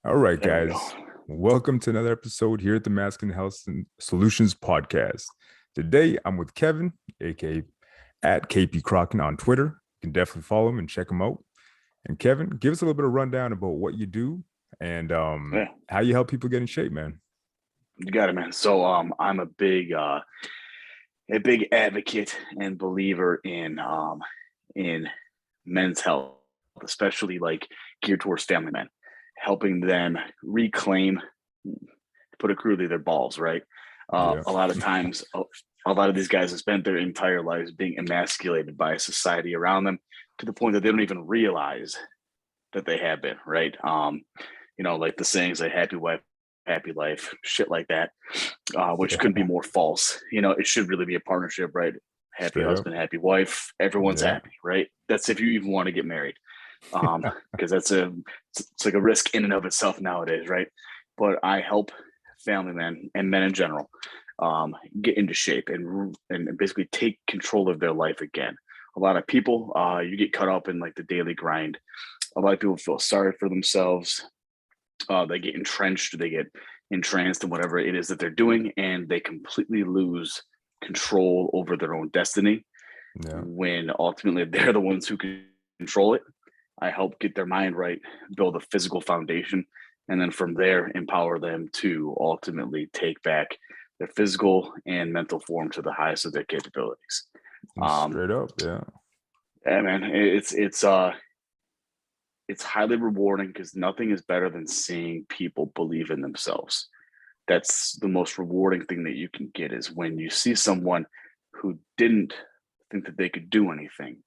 All right, There we go. guys. Welcome to another episode here at the Masculinity Health and Solutions Podcast. Today, I'm with Kevin, aka at KP Crokin on Twitter. You can definitely follow him and check him out. And Kevin, give us a little bit of rundown about what you do and Yeah, how you help people get in shape, man. you got it, man. So I'm a big advocate and believer in men's health, especially like geared towards family men, helping them reclaim, to put it crudely, their balls, right? Yeah. A lot of times, a lot of these guys have spent their entire lives being emasculated by society around them to the point that they don't even realize that they have been, right? Like the sayings like happy wife, happy life, shit like that, which couldn't be Yeah. more false. It should really be a partnership, right? Happy Straight up. husband, happy wife, everyone's Yeah. happy, right? That's if you even want to get married. Because it's like a risk in and of itself nowadays, right? But I help family men and men in general get into shape and basically take control of their life again. A lot of people, you get caught up in like the daily grind. A lot of people feel sorry for themselves. They get entrenched, they get entranced in whatever it is that they're doing, and they completely lose control over their own destiny Yeah. when ultimately they're the ones who can control it. I help get their mind right, build a physical foundation, and then from there, empower them to ultimately take back their physical and mental form to the highest of their capabilities. Um, Straight up. Yeah. and man, it's highly rewarding because nothing is better than seeing people believe in themselves. That's the most rewarding thing that you can get is when you see someone who didn't think that they could do anything.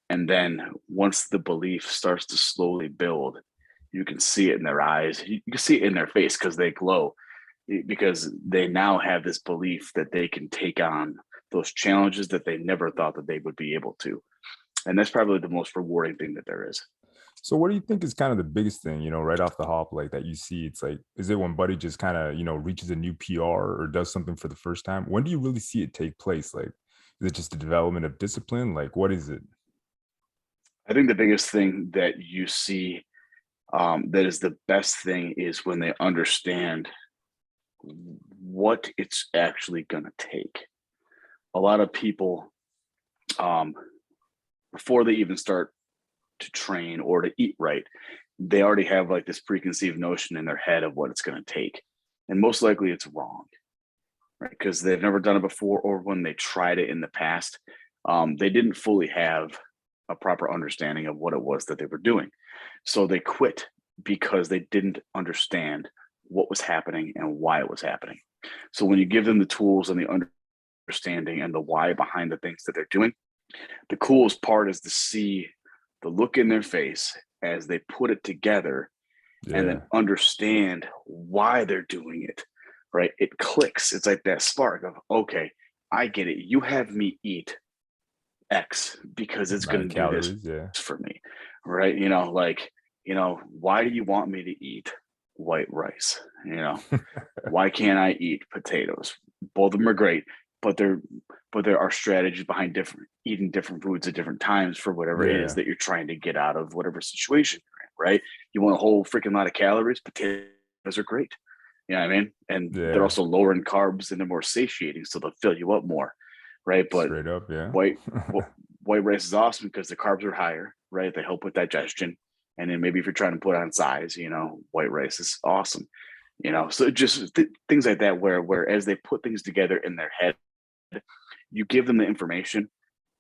And then once the belief starts to slowly build, you can see it in their eyes. You can see it in their face because they glow, because they now have this belief that they can take on those challenges that they never thought that they would be able to. And that's probably the most rewarding thing that there is. So what do you think is kind of the biggest thing, right off the hop, like that you see? It's like, is it when Buddy just kind of, reaches a new PR or does something for the first time? When do you really see it take place? Like, is it just the development of discipline? Like, what is it? I think the biggest thing that you see, that is the best thing, is when they understand what it's actually going to take. A lot of people, um, before they even start to train or to eat right, they already have like this preconceived notion in their head of what it's going to take. And most likely it's wrong, right? Because they've never done it before, or when they tried it in the past, they didn't fully have a proper understanding of what it was that they were doing. So they quit because they didn't understand what was happening and why it was happening. So when you give them the tools and the understanding and the why behind the things that they're doing, the coolest part is to see the look in their face as they put it together and then Yeah. understand why they're doing it, right? It clicks. It's like that spark of, okay, I get it. You have me eat X because it's going Nine to do this calories. Yeah. for me, right? Why do you want me to eat white rice? Why can't I eat potatoes? Both of them are great, but there are strategies behind different eating different foods at different times for whatever it is Yeah. that you're trying to get out of whatever situation you're in, right? You want a whole freaking lot of calories, potatoes are great. You know what I mean? And they're Yeah. also lower in carbs and they're more satiating, so they'll fill you up more, right? But Straight up. Yeah. white white rice is awesome because the carbs are higher, right? They help with digestion. And then maybe if you're trying to put on size, white rice is awesome. So just things like that, where as they put things together in their head, you give them the information,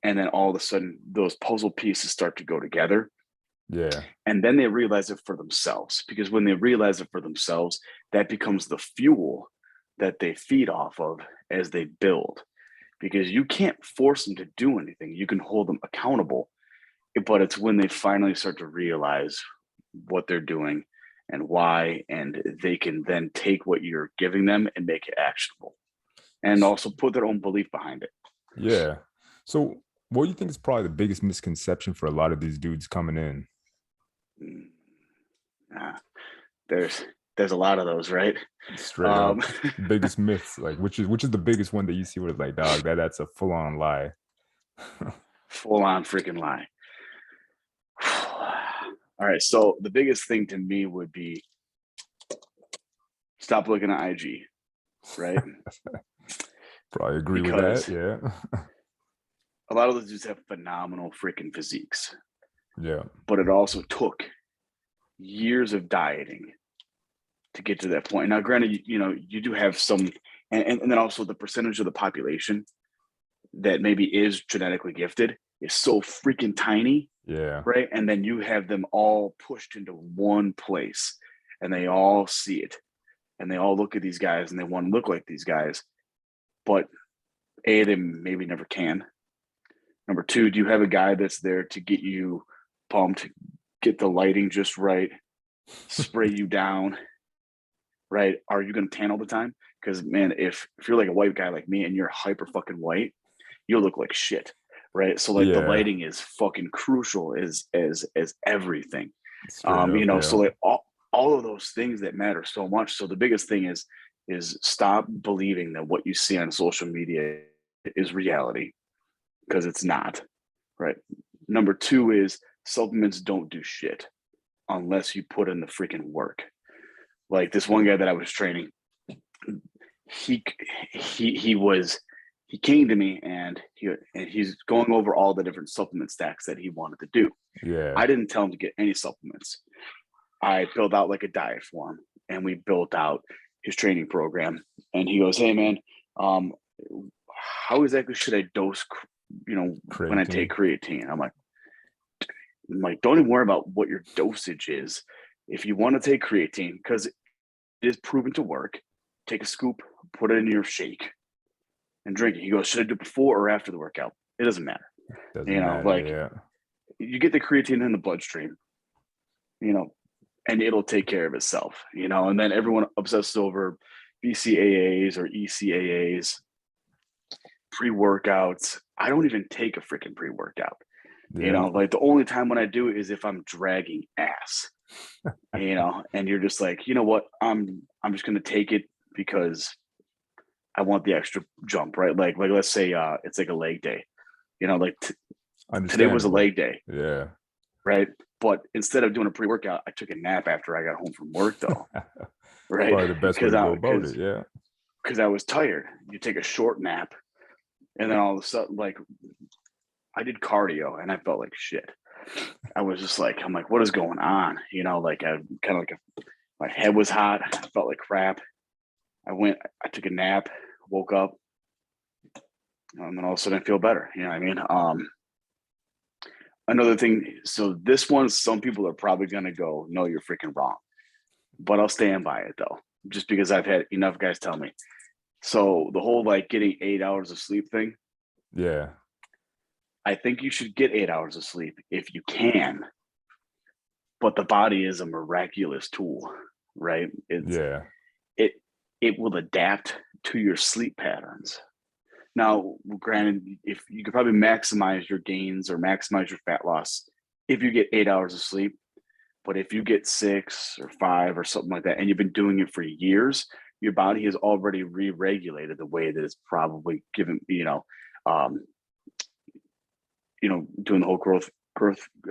and then all of a sudden those puzzle pieces start to go together, Yeah. and then they realize it for themselves. Because when they realize it for themselves, that becomes the fuel that they feed off of as they build. Because you can't force them to do anything, you can hold them accountable, but it's when they finally start to realize what they're doing and why, and they can then take what you're giving them and make it actionable, and S- also put their own belief behind it. Yeah. So what do you think is probably the biggest misconception for a lot of these dudes coming in? Mm, uh, there's there's a lot of those, right? Straight Um, up. Biggest myths, like which is the biggest one that you see where it's like, dog, that's a full-on lie. Full on freaking lie. All right, so the biggest thing to me would be stop looking at IG, right? Probably agree with Because that. Yeah. a lot of those dudes have phenomenal freaking physiques, Yeah. but it also took years of dieting to get to that point. Now, granted, you do have some, and then also the percentage of the population that maybe is genetically gifted is so freaking tiny, Yeah. right? And then you have them all pushed into one place and they all see it and they all look at these guys and they want to look like these guys. But A, they maybe never can. Number two, do you have a guy that's there to get you pumped, get the lighting just right, spray you down, right? Are you going to tan all the time? Because man, if you're like a white guy like me and you're hyper fucking white, you'll look like shit, right? So like the Yeah. lighting is fucking crucial as everything. Straight up. Yeah. So like all of those things that matter so much. So the biggest thing is stop believing that what you see on social media is reality, because it's not, right? Number two is supplements don't do shit unless you put in the freaking work. Like this one guy that I was training, he came to me and he's going over all the different supplement stacks that he wanted to do. Yeah. I didn't tell him to get any supplements. I built out like a diet for him and we built out his training program. And he goes, "Hey man, how exactly should I dose, when I take creatine?" I'm like, don't even worry about what your dosage is. If you want to take creatine, because it is proven to work, take a scoop, put it in your shake and drink it. He goes, "Should I do it before or after the workout?" It doesn't matter. Doesn't matter. Yeah. You get the creatine in the bloodstream, and it'll take care of itself, and then everyone obsesses over BCAAs or ECAAs, pre-workouts. I don't even take a freaking pre-workout. Yeah. Like the only time when I do it is if I'm dragging ass, and you're just like, you know what, I'm just going to take it because I want the extra jump, right? Like let's say it's like a leg day, like today was a leg day. Yeah. Right. But instead of doing a pre-workout, I took a nap after I got home from work though. Right. Probably the best way to go about it. Yeah. Because I was tired. You take a short nap and then all of a sudden, like I did cardio and I felt like shit. I was just like, I'm like, what is going on? Like I kind of like my head was hot. I felt like crap. I took a nap, woke up, and then all of a sudden I feel better. You know what I mean? Another thing, so this one, some people are probably gonna go, "No, you're freaking wrong," but I'll stand by it though, just because I've had enough guys tell me. So the whole like getting 8 hours of sleep thing, Yeah. I think you should get 8 hours of sleep if you can, but the body is a miraculous tool, right? It will adapt to your sleep patterns. Now, granted, if you could probably maximize your gains or maximize your fat loss if you get 8 hours of sleep, but if you get 6 or 5 or something like that, and you've been doing it for years, your body has already re-regulated the way that it's probably given, doing the whole growth.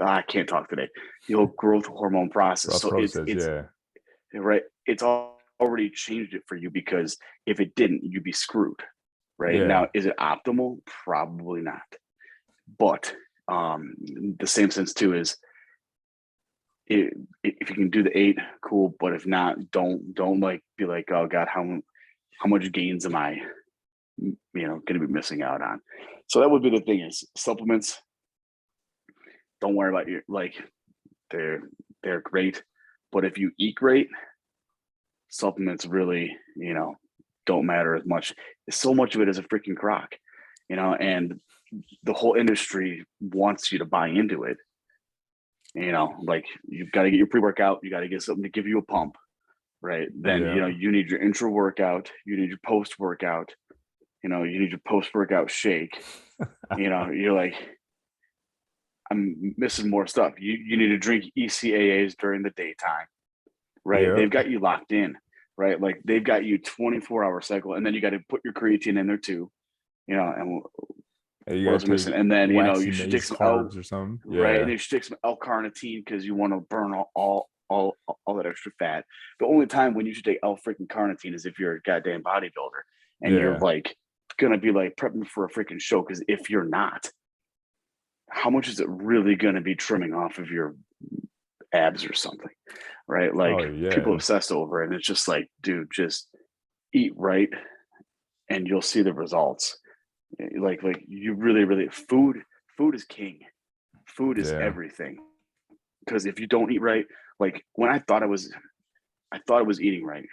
I can't talk today. The whole growth hormone process. It's right. It's already changed it for you, because if it didn't, you'd be screwed. Right. Yeah. Now, is it optimal? Probably not. But the same sense too is if you can do the 8, cool. But if not, don't like be like, "Oh God, how much gains am I, going to be missing out on?" So that would be the thing is supplements. Don't worry about your they're great, but if you eat great, supplements really, don't matter as much. So much of it is a freaking crock, and the whole industry wants you to buy into it. Like you've got to get your pre-workout, you got to get something to give you a pump, right? Then, you need your intra workout, you need your post workout, you need your post workout shake. You're like, I'm missing more stuff. You need to drink ECAAs during the daytime, right? Yeah. They've got you locked in, right? Like they've got you 24-hour cycle, and then you got to put your creatine in there too, and what else am missing? And then you should take some carbs or something. right? And you should take some L-carnitine because you want to burn all all that extra fat. The only time when you should take freaking carnitine is if you're a goddamn bodybuilder and you're Yeah. like gonna be like prepping for a freaking show. Because if you're not, how much is it really gonna be trimming off of your abs or something, right? Oh Like people yeah. obsess over it, and it's just like, dude, just eat right, and you'll see the results. Like you really food is king. Food is Yeah. everything. Because if you don't eat right, like when I thought I was eating right,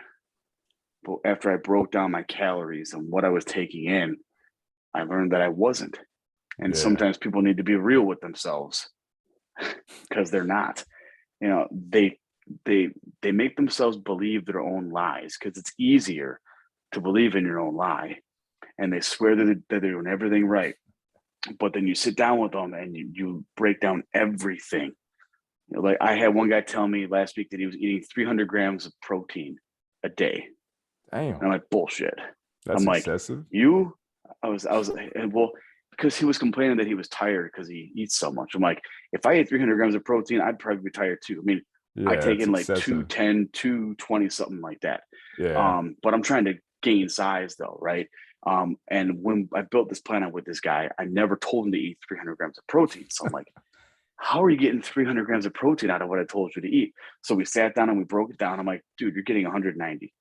but after I broke down my calories and what I was taking in, I learned that I wasn't. And Yeah. sometimes people need to be real with themselves because they're not. You know, they they make themselves believe their own lies because it's easier to believe in your own lie, and they swear that they're doing everything right. But then you sit down with them and you break down everything. You know, like I had one guy tell me last week that he was eating 300 grams of protein a day. And Damn. I'm like, bullshit. That's I'm like, excessive. you? I was like, well, because he was complaining that he was tired because he eats so much. I'm like, if I ate 300 grams of protein, I'd probably be tired too. I mean, I Yeah, take it's in like excessive. 210, 220, something like that. Yeah. But I'm trying to gain size though, right? And when I built this plan out with this guy, I never told him to eat 300 grams of protein. So I'm like, how are you getting 300 grams of protein out of what I told you to eat? So we sat down and we broke it down. I'm like, dude, you're getting 190.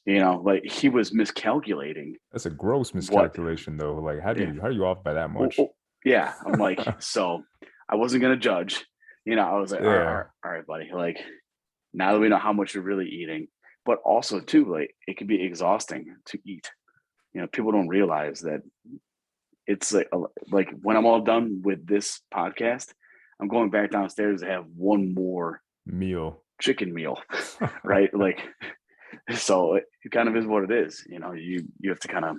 You know, like he was miscalculating That's a gross what. miscalculation though. Like Yeah, how are you off by that oh, much? oh, yeah. I'm like, so I wasn't gonna judge. You know, I was like, Yeah. all right, buddy. Like now that we know how much you're really eating, but also too, like it can be exhausting to eat. You know, people don't realize that it's like when I'm all done with this podcast, I'm going back downstairs to have one more Meal. chicken meal, right? Like, so it kind of is what it is. You know, you have to kind of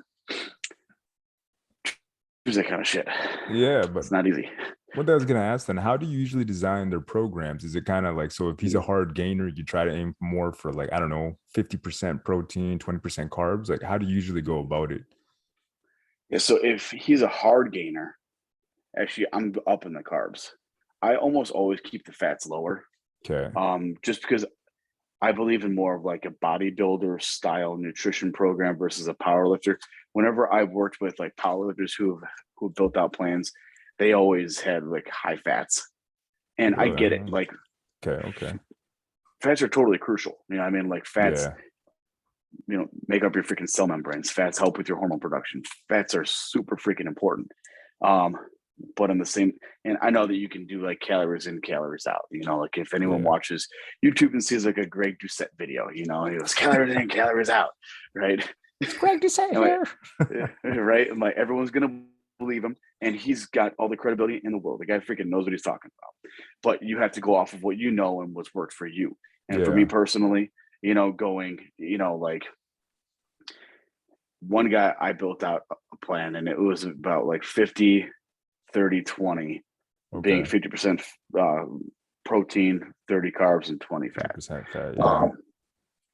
choose that kind of shit. Yeah, but It's not easy. what I was gonna ask then, how do you usually design their programs? Is it kind of like, so if he's a hard gainer, you try to aim more for like, I don't know, 50% protein, 20% carbs? Like how do you usually go about it? Yeah. So if he's a hard gainer, actually, I'm up in the carbs. I almost always keep the fats lower, Okay. just because I believe in more of like a bodybuilder style nutrition program versus a power lifter. Whenever I've worked with like powerlifters who built out plans, they always had like high fats, and I Really? get it. Like Okay, okay. fats are totally crucial. You know, I mean, like fats, Yeah. you know, make up your freaking cell membranes. Fats help with your hormone production. Fats are super freaking important. Um, but in the same, and I know that you can do like calories in, calories out. You know, like if anyone Yeah. watches YouTube and sees like a Greg Doucette video, you know, he goes calories in, calories out, right? It's Greg to say And like, here. right? And like everyone's gonna believe him, and he's got all the credibility in the world. The guy freaking knows what he's talking about. But you have to go off of what you know and what's worked for you. And for me Yeah. personally, you know, going, you know, like one guy I built out a plan, and it was about like 50, 30, 20, being Okay. 50% protein, 30 carbs, and 20 fat. 50% fat. Yeah. Um,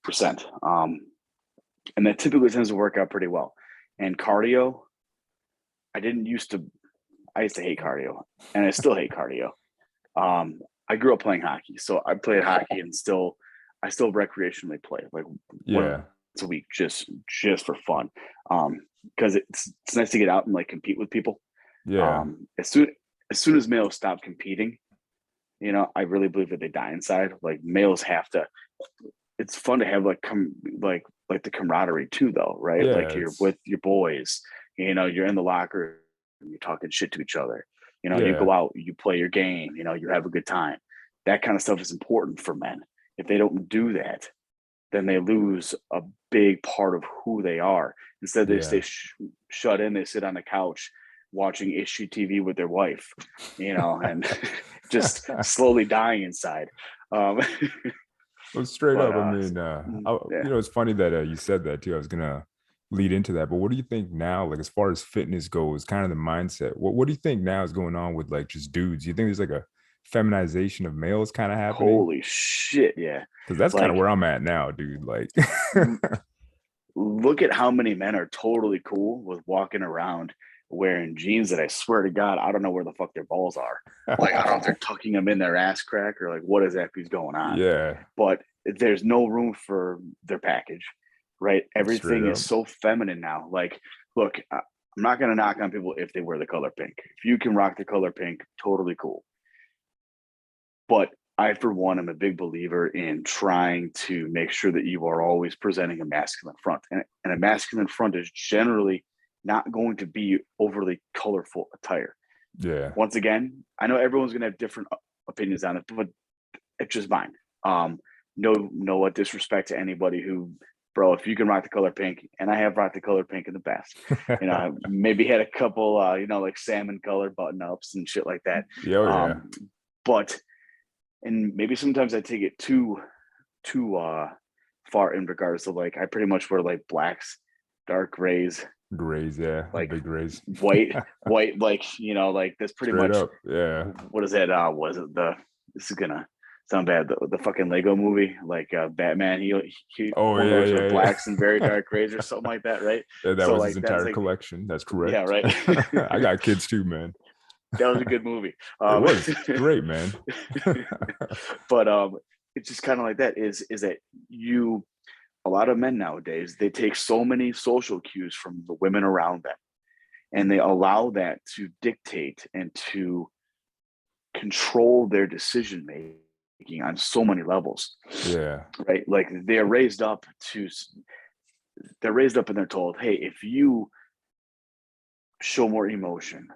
percent. And that typically tends to work out pretty well. And cardio, I didn't used to, I used to hate cardio, and I still hate cardio. I grew up playing hockey, so I played hockey and I still recreationally play like once Yeah. a week, just for fun. Because it's nice to get out and like compete with people. Yeah. As soon as males stop competing, you know, I really believe that they die inside. Like males have to. It's fun to have like the camaraderie too, though, right? Yeah. Like you're with your boys. You know, you're in the locker, you're talking shit to each other. You know, you Yeah. go out, you play your game. You know, you have a good time. That kind of stuff is important for men. If they don't do that, then they lose a big part of who they are. Instead, they stay Yeah. shut in. They sit on the couch watching HGTV with their wife, you know, and just slowly dying inside. Um, Well, straight but up, I mean, yeah, it's funny that you said that too. I was gonna lead into that, but what do you think now, like as far as fitness goes, kind of the mindset? What do you think now is going on with like just dudes? You think there's like a feminization of males kind of happening? holy shit, yeah. Because that's kind of Like, where I'm at now, dude. Like, look at how many men are totally cool with walking around wearing jeans that I swear to God, I don't know where the fuck their balls are. Like, I don't know if they're tucking them in their ass crack or like what exactly is going on. Yeah. But there's no room for their package, right? Straight Everything up. is so feminine now. Like, look, I'm not going to knock on people if they wear the color pink. If you can rock the color pink, totally cool. But I, for one, am a big believer in trying to make sure that you are always presenting a masculine front. And a masculine front is generally not going to be overly colorful attire. Yeah. Once again, I know everyone's going to have different opinions on it, but it's just mine. No disrespect to anybody who, bro, if you can rock the color pink, and I have rocked the color pink in the past, maybe had a couple, like salmon colored button ups and shit like that. Yeah. But, and maybe sometimes I take it too far in regards to like, I pretty much wear like blacks, dark grays, Grays, yeah. like Big grays. white, like, like that's pretty Straight much up. Yeah. what is that? This is gonna sound bad. The fucking Lego movie, like Batman, he Oh one of those are yeah. blacks and very dark grays or something like that, right? Yeah, that So was his like that's entire like, collection. That's yeah, correct. right. I got kids too, man. That was a good movie. It was great, man. But it's just kind of like that. Is that a lot of men nowadays, they take so many social cues from the women around them, and they allow that to dictate and to control their decision making on so many levels. Yeah. Right? Like they're raised up and they're told, hey, if you show more emotion,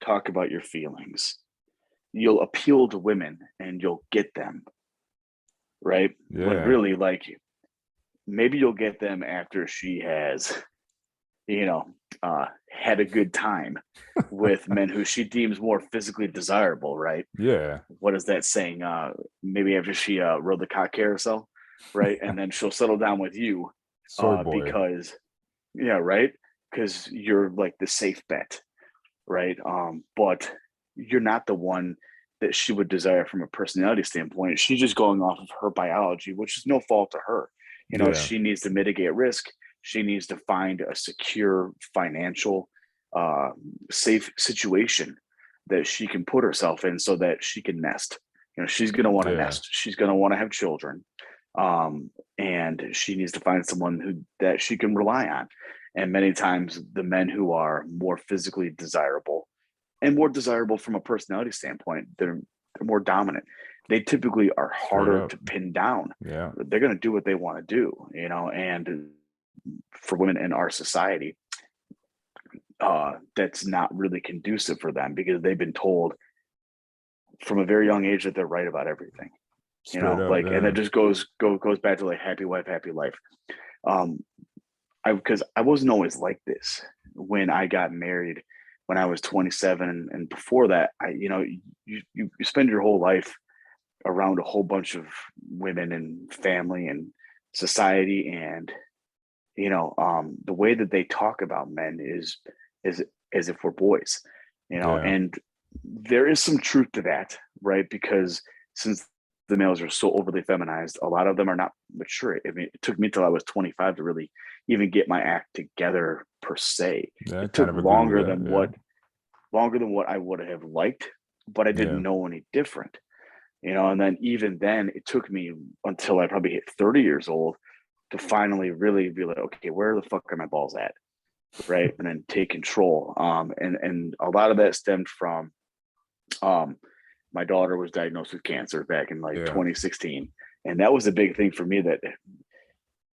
talk about your feelings, you'll appeal to women and you'll get them. Right? But Yeah. really, like, maybe you'll get them after she has, had a good time with men who she deems more physically desirable, right? Yeah. What is that saying? Maybe after she rode the cock carousel, right? And then she'll settle down with you Soy boy. because, yeah, right? Because you're like the safe bet, right? But you're not the one that she would desire from a personality standpoint. She's just going off of her biology, which is no fault to her. Yeah. She needs to mitigate risk. She needs to find a secure financial, safe situation that she can put herself in so that she can nest. She's going to want to nest. She's going to want to have children. And she needs to find someone that she can rely on. And many times the men who are more physically desirable and more desirable from a personality standpoint, they're more dominant. They typically are harder to pin down. Yeah. They're going to do what they want to do, and for women in our society, that's not really conducive for them because they've been told from a very young age that they're right about everything. And that just goes back to like happy wife, happy life. Because I wasn't always like this when I got married when I was 27, and before that, you spend your whole life around a whole bunch of women and family and society, and the way that they talk about men is as if we're boys, and there is some truth to that, right? Because since the males are so overly feminized, a lot of them are not mature. I mean, it took me till I was 25 to really even get my act together per se. Yeah, it took longer than what I would have liked, but I didn't know any different. And then even then it took me until I probably hit 30 years old to finally really be like, okay, where the fuck are my balls at? Right. And then take control. And a lot of that stemmed from my daughter was diagnosed with cancer back in 2016. And that was a big thing for me that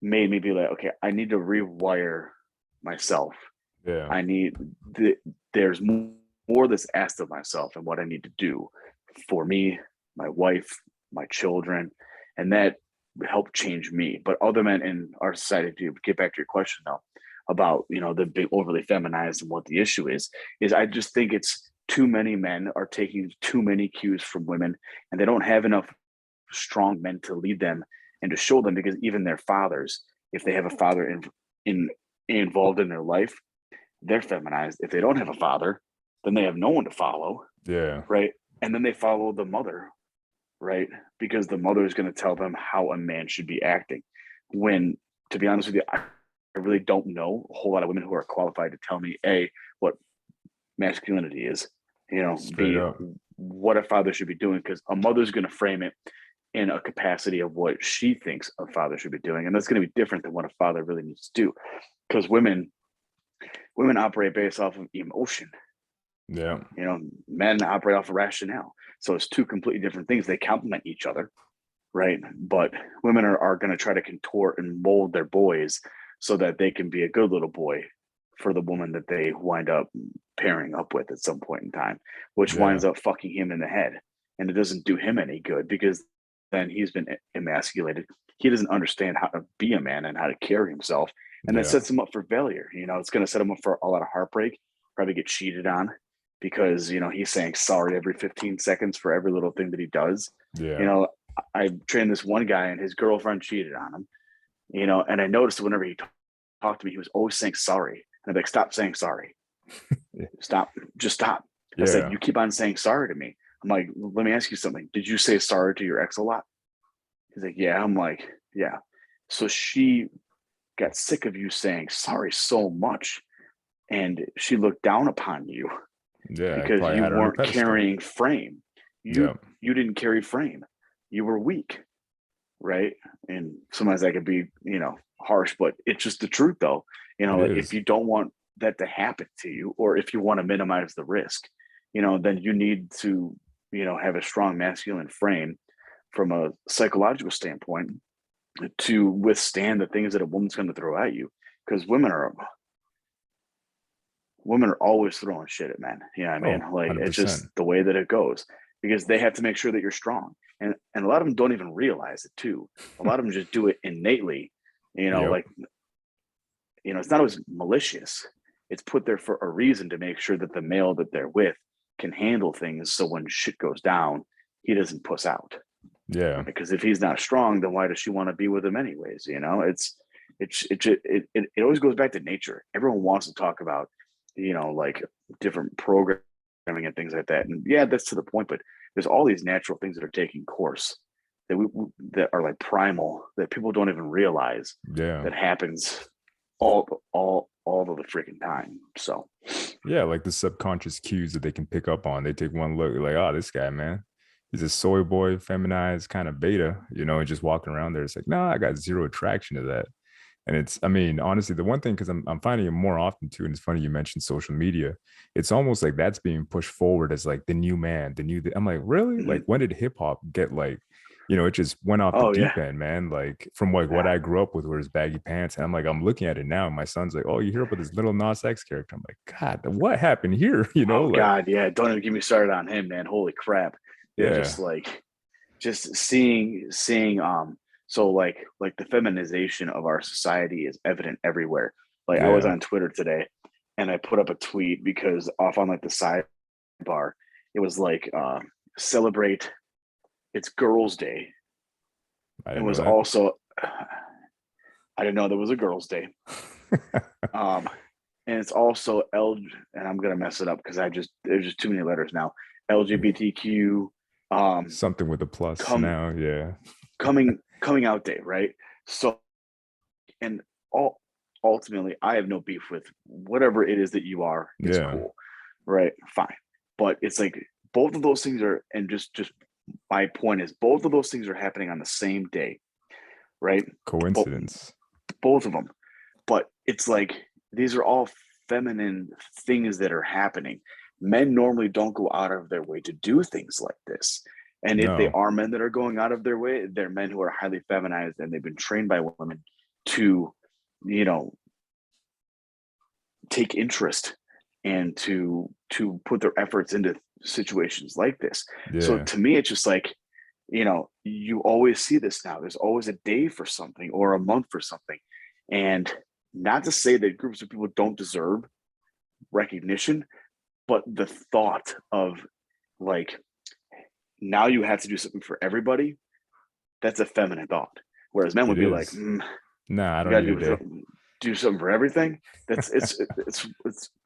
made me be like, okay, I need to rewire myself. Yeah. There's more that's asked of myself and what I need to do for me, my wife, my children, and that helped change me. But other men in our society, to get back to your question though, about the big overly feminized and what the issue is I just think it's too many men are taking too many cues from women, and they don't have enough strong men to lead them and to show them, because even their fathers, if they have a father involved in their life, they're feminized. If they don't have a father, then they have no one to follow. Yeah. Right. And then they follow the mother, right? Because the mother is going to tell them how a man should be acting. When, to be honest with you, I really don't know a whole lot of women who are qualified to tell me what masculinity is, Straight up. what a father should be doing, because a mother's going to frame it in a capacity of what she thinks a father should be doing, and that's going to be different than what a father really needs to do, because women operate based off of emotion. Yeah. Men operate off of rationale. So it's two completely different things. They complement each other, right? But women are going to try to contort and mold their boys so that they can be a good little boy for the woman that they wind up pairing up with at some point in time, which Yeah. winds up fucking him in the head. And it doesn't do him any good, because then he's been emasculated. He doesn't understand how to be a man and how to carry himself. And that Yeah. sets him up for failure. It's going to set him up for a lot of heartbreak, probably get cheated on, because he's saying sorry every 15 seconds for every little thing that he does. Yeah. I trained this one guy, and his girlfriend cheated on him, and I noticed whenever he talked to me, he was always saying sorry. And I'm like, stop saying sorry. Stop. Just stop. I said, Yeah. you keep on saying sorry to me. I'm like, let me ask you something. Did you say sorry to your ex a lot? He's like, yeah. I'm like, yeah. So she got sick of you saying sorry so much, and she looked down upon you Yeah. because Probably you had her on a weren't pedestal. carrying frame. You Yeah. you didn't carry frame. You were weak, right? And sometimes that could be, harsh, but it's just the truth, though. It If is. you don't want that to happen to you, or if you want to minimize the risk, then you need to, have a strong masculine frame from a psychological standpoint to withstand the things that a woman's going to throw at you. Because women are always throwing shit at men. You know what I Oh, mean? Like, it's 100%. just the way that it goes, because they have to make sure that you're strong. And a lot of them don't even realize it too. A lot of them just do it innately, Yep. like, it's not always malicious. It's put there for a reason, to make sure that the male that they're with can handle things. So when shit goes down, he doesn't puss out. Yeah. Because if he's not strong, then why does she want to be with him anyways? It always goes back to nature. Everyone wants to talk about, like different programming and things like that. And yeah, that's to the point, but there's all these natural things that are taking course that are like primal, that people don't even realize Yeah. that happens all of the freaking time. So Yeah. Like the subconscious cues that they can pick up on. They take one look, like, oh, this guy, man, he's a soy boy, feminized kind of beta, and just walking around there. It's like, no, I got zero attraction to that. And it's, I mean, honestly, the one thing, because I'm finding it more often too, and it's funny you mentioned social media. It's almost like that's being pushed forward as like the new man, I'm like, really? Like, mhm. when did hip hop get like, it just went off the Oh deep yeah, end, man. Like from like what yeah. I grew up with, where it's baggy pants, and I'm like, I'm looking at it now, and my son's like, oh, you hear about this little Nas X character? I'm like, God, what happened here? Oh Like, God, yeah. Don't even get me started on him, man. Holy crap. yeah, Just like, just seeing so like the feminization of our society is evident everywhere. Like, I was yeah, on Twitter today, and I put up a tweet, because off on like the sidebar, it was like, celebrate, it's girls day. I It didn't was know also, I didn't know there was a girls day. that. um and it's also and I'm gonna mess it up because there's just too many letters now. LGBTQ, um Something with a plus come now, yeah, coming out day, right? So, and all ultimately, I have no beef with whatever it is that you are. It's yeah, cool, right? Fine. But it's like, both of those things are, and just my point is, both of those things are happening on the same day, right? But coincidence. both of them. But it's like, these are all feminine things that are happening. Men normally don't go out of their way to do things like this. And if they No, are men that are going out of their way, they're men who are highly feminized, and they've been trained by women to, you know, take interest and to put their efforts into situations like this. So yeah, to me, it's just like, you always see this now. There's always a day for something, or a month for something. And not to say that groups of people don't deserve recognition, but the thought of, like, now you have to do something for everybody, that's a feminine thought. Whereas men would it be like, is. Nah, I you don't got to need a day. do something for everything. That's it's.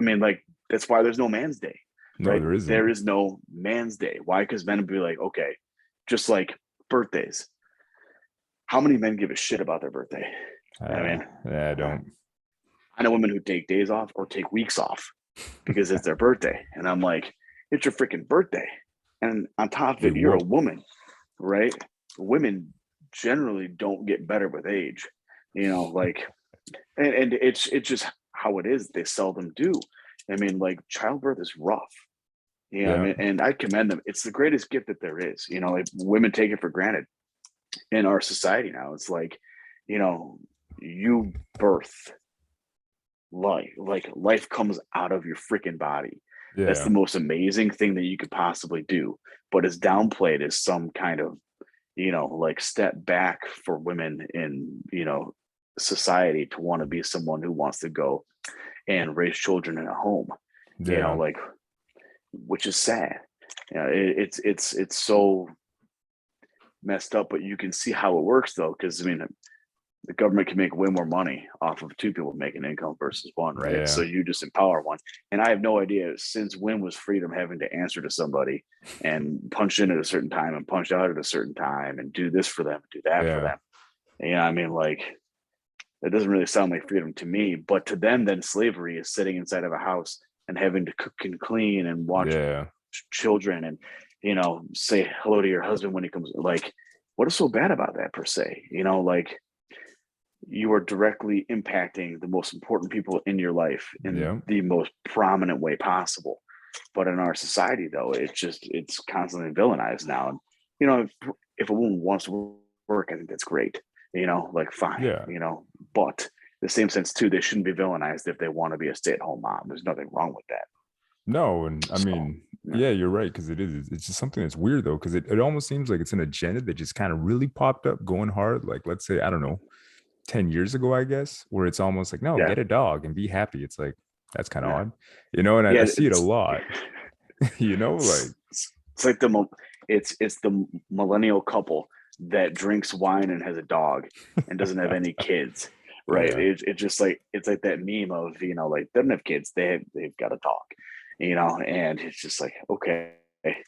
I mean, like, that's why there's no man's day, No, right? there isn't. There is no man's day. Why? Because men would be like, okay, just like birthdays. How many men give a shit about their birthday? You know what I mean? Yeah, I Uh, don't. I know women who take days off or take weeks off because it's their birthday. And I'm like, it's your freaking birthday. And on top of You it, you're a whoop. woman, right? Women generally don't get better with age, like, and it's just how it is. They seldom do. I mean, like, childbirth is rough. Yeah, I Yeah. mean, and I commend them. It's the greatest gift that there is. Like, women take it for granted in our society now. It's like, you know, you birth life, like life comes out of your freaking body. That's the Yeah. most amazing thing that you could possibly do. But it's downplayed as some kind of, like, step back for women in, society to want to be someone who wants to go and raise children in a home, Yeah. like, which is sad. It's so messed up, but you can see how it works though, because I mean, the government can make way more money off of two people making income versus one, right? So Yeah. you just empower one. And I have no idea since when was freedom having to answer to somebody and punch in at a certain time and punch out at a certain time and do this for them, do that for Yeah. them. I mean, like, that doesn't really sound like freedom to me, but to them, then slavery is sitting inside of a house and having to cook and clean and watch Yeah. children and, say hello to your husband when he comes. Like, what is so bad about that per se? Like, you are directly impacting the most important people in your life in Yeah. the most prominent way possible. But in our society, though, it's constantly villainized now. And if a woman wants to work, I think that's great. Like, fine. Yeah. But the same sense too, they shouldn't be villainized if they want to be a stay-at-home mom. There's nothing wrong with that. No, and I So mean, yeah, yeah, you're right, because it is. It's just something that's weird though, because it almost seems like it's an agenda that just kind of really popped up going hard. Like, let's say, I don't know, 10 years ago, I guess, where it's almost like, no, yeah, get a dog and be happy. It's like, that's kind of yeah, odd, and I yeah. see it a lot, like, It's like it's the millennial couple that drinks wine and has a dog and doesn't have any kids, right? yeah, It's just like, it's like that meme of, like, they don't have kids, they've got a dog, and it's just like, okay, like,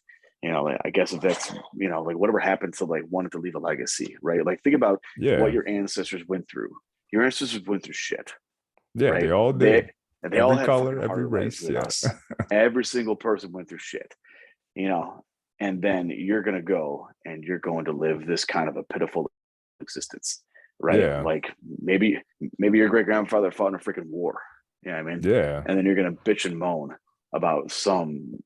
I guess if that's, like, whatever happened to, like, wanting to leave a legacy, right? Like, think about what yeah, your ancestors went through. Your ancestors went through shit, yeah, right? they all They did. and they all Every had fucking color, every harder lives race, than yeah. us. Every single person went through shit, you know, and then you're going to go and you're going to live this kind of a pitiful existence, right? Yeah, Like, maybe your great grandfather fought in a freaking war. I mean, yeah, and then you're going to bitch and moan about some,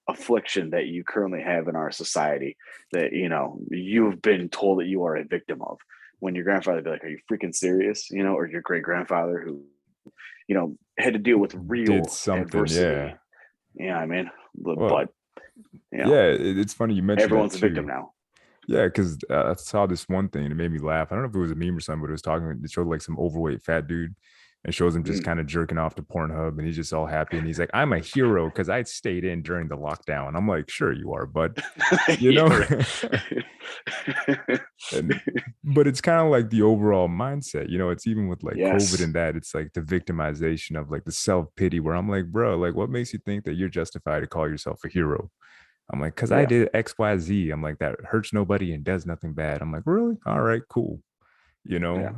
affliction that you currently have in our society that, you've been told that you are a victim of. When your grandfather be like, are you freaking serious? Or your great grandfather who, had to deal with did real something, yeah. adversity. I mean, Well, but yeah, it's funny you mentioned that everyone's a victim too. now. Yeah, because I saw this one thing and it made me laugh. I don't know if it was a meme or something, but it was talking. It showed like some overweight fat dude and shows him just Mm. kind of jerking off to Pornhub, and he's just all happy. And he's like, "I'm a hero because I stayed in during the lockdown." I'm like, "Sure you are, bud," you Yeah, know. right. And but it's kind of like the overall mindset, it's even with like COVID Yes. and that, it's like the victimization of like the self pity, where I'm like, bro, like, what makes you think that you're justified to call yourself a hero? I'm like, because I Yeah. did XYZ. I'm like, that hurts nobody and does nothing bad. I'm like, really? All right, cool. You Yeah. know?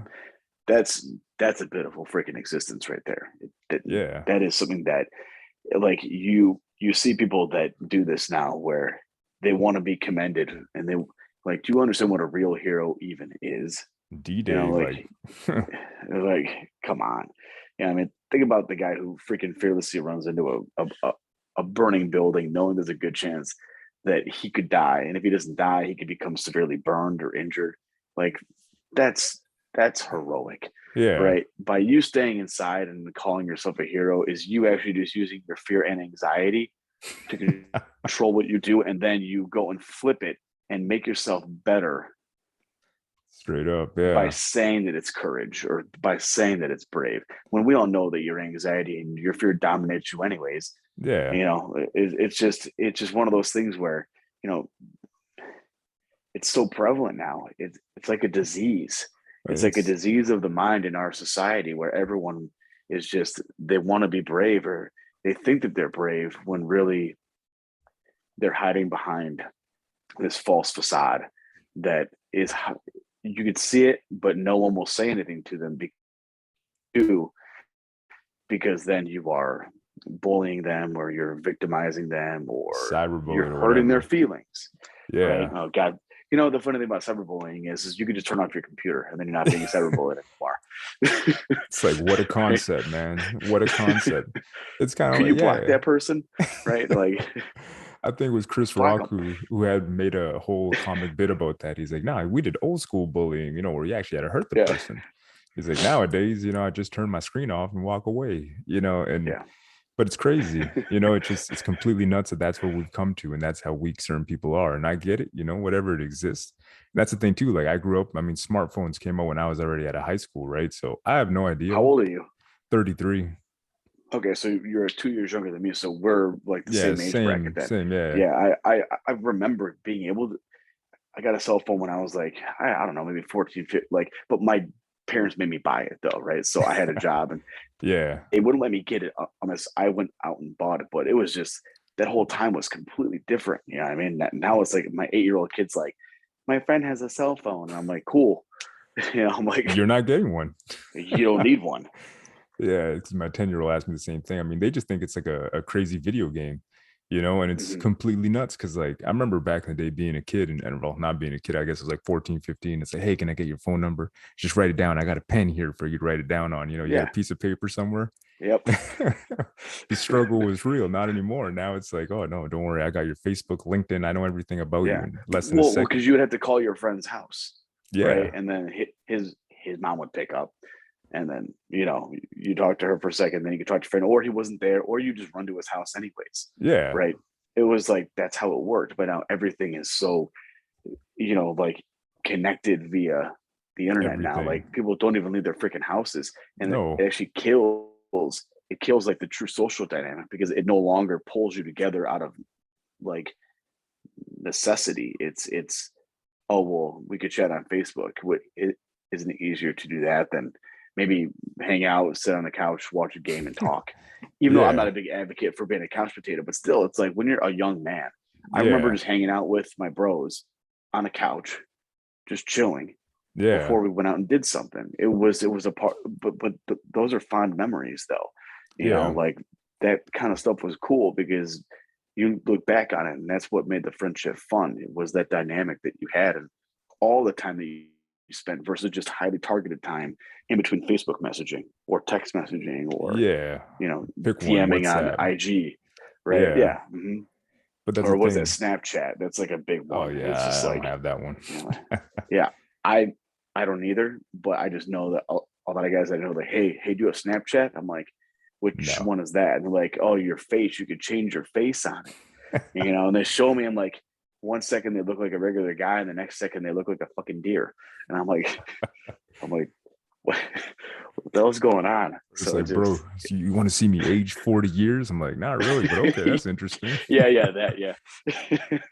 That's a pitiful freaking existence right there. That Yeah. that is something that, like, you see people that do this now where they want to be commended and they, like, do you understand what a real hero even is? D-Day, like, Like, come on. I mean, think about the guy who freaking fearlessly runs into a burning building, knowing there's a good chance that he could die, and if he doesn't die, he could become severely burned or injured. Like, that's heroic, yeah. right? By you staying inside and calling yourself a hero is you actually just using your fear and anxiety to control what you do, and then you go and flip it and make yourself better Straight up. by Yeah. saying that it's courage or by saying that it's brave, when we all know that your anxiety and your fear dominates you anyways. Yeah. It's just one of those things where, you know it's so prevalent now. It's like a disease. It's like a It's disease of the mind in our society where everyone is just, they want to be brave, or they think that they're brave when really they're hiding behind this false facade that is, you could see it, but no one will say anything to them because because then you are bullying them, or you're victimizing them, or you're Cyberbullying or hurting their whatever. feelings, right? Yeah. Oh God. The funny thing about cyberbullying is you can just turn off your computer and then you're not being cyberbullied anymore. It's like, what a Right? concept, man. What a concept. It's kind of Could like, you block yeah. that person? Right? Like, I think it was Chris block Rock them. who had made a whole comic bit about that. He's like, nah, we did old school bullying, where you actually had to hurt the Yeah. person. He's like, nowadays, I just turn my screen off and walk away, and Yeah. but it's crazy, it's completely nuts that that's what we've come to, and that's how weak certain people are. And I get it, whatever it exists. And that's the thing too. Like I grew up, I mean, smartphones came out when I was already out of high school, right? So I have no How idea. old are you? 33. Okay, so you're 2 years younger than me, so we're like the Yeah, same age bracket same, then. same, yeah. Yeah, I remember being able to. I got a cell phone when I was like, I don't know, maybe 14, 15, like, but my parents made me buy it though, right? So I had a job and Yeah. they wouldn't let me get it unless I went out and bought it. But it was just that whole time was completely different. You know what I mean? Now it's like my 8-year-old kid's like, my friend has a cell phone. And I'm like, cool. I'm like, You're not getting one. you don't need one. Yeah, because my 10-year-old asked me the same thing. I mean, they just think it's like a crazy video game, and it's Mhm. completely nuts. Cause like I remember back in the day being a kid and well, not being a kid, I guess it was like 14, 15. It's like, hey, can I get your phone number? Just write it down. I got a pen here for you to write it down on. You got a Yeah. piece of paper somewhere. Yep. The struggle was real, not anymore. Now it's like, oh no, don't worry. I got your Facebook, LinkedIn. I know everything about you Yeah. in less than a Well, second. because you would have to call your friend's house, right? Yeah. And then his mom would pick up, and then you talk to her for a second, then you could talk to your friend, or he wasn't there, or you just run to his house anyways, Yeah. right? It was like that's how it worked. But now everything is so like connected via the internet now. Everything. Like people don't even leave their freaking houses, and it No. actually kills like the true social dynamic because it no longer pulls you together out of like necessity. It's oh well, we could chat on Facebook. Isn't it easier to do that than maybe hang out, sit on the couch, watch a game, and talk? Even though I'm not Yeah. a big advocate for being a couch potato, but still, it's like when you're a young man. I remember Yeah. just hanging out with my bros on a couch, just chilling Yeah. before we went out and did something. It was a part, but those are fond memories, though. Yeah. Like that kind of stuff was cool because you look back on it, and that's what made the friendship fun. It was that dynamic that you had, and all the time that you spent versus just highly targeted time in between Facebook messaging or text messaging or Yeah. Pick one, DMing on WhatsApp. IG, right? Yeah. Yeah. But that's the Or was that thing. Snapchat? That's like a big Oh one. It's just yeah, I don't like, have that one. yeah, I don't either, but I just know that a lot of guys I know, like, hey, do you have Snapchat? I'm like, which No. one is that? And they're like, oh, your face. You could change your face on it, and they show me. I'm like, 1 second they look like a regular guy, and the next second they look like a fucking deer, and I'm like, what the hell's going on? It's So it like, bro, just, so you want to see me age 40 years? I'm like, not really, but okay, that's interesting. yeah, that, yeah.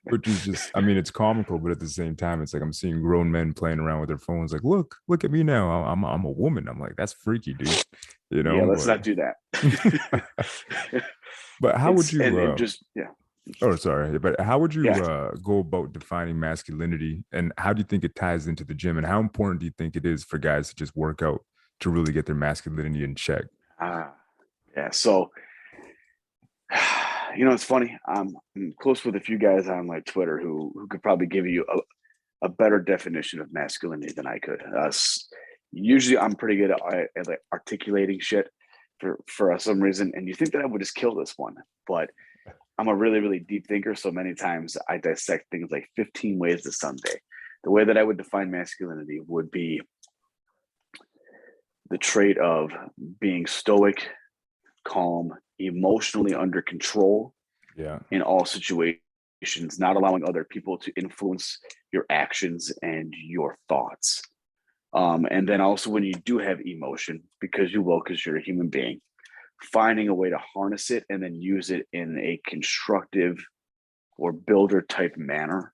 Which is just, I mean, it's comical, but at the same time, it's like I'm seeing grown men playing around with their phones, like, look at me now. I'm a woman. I'm like, that's freaky, dude. Yeah, let's But not do that. but how would It's you and just yeah, oh sorry, but how would you yeah. go about defining masculinity, and how do you think it ties into the gym, and how important do you think it is for guys to just work out to really get their masculinity in check? uh, yeah. So it's funny. I'm close with a few guys on like Twitter who could probably give you a better definition of masculinity than I could. Usually, I'm pretty good at like articulating shit for some reason, and you think that I would just kill this one, but I'm a really, really deep thinker. So many times I dissect things like 15 ways to Sunday. The way that I would define masculinity would be the trait of being stoic, calm, emotionally under control Yeah. in all situations, not allowing other people to influence your actions and your thoughts. And then also when you do have emotion, because you will, because you're a human being, finding a way to harness it and then use it in a constructive or builder type manner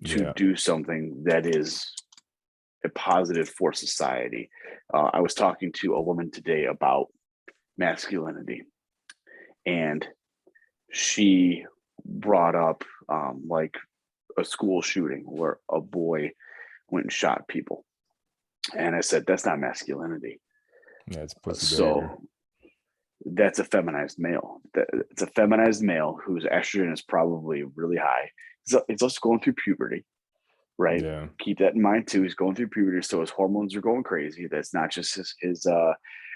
to Yeah. do something that is a positive for society. I was talking to a woman today about masculinity, and she brought up like a school shooting where a boy went and shot people. And I said, that's not masculinity. Yeah, it's pussy behavior. So that's a feminized male. It's a feminized male whose estrogen is probably really high. So it's also going through puberty, right? Yeah. Keep that in mind too. He's going through puberty, so his hormones are going crazy. That's not just his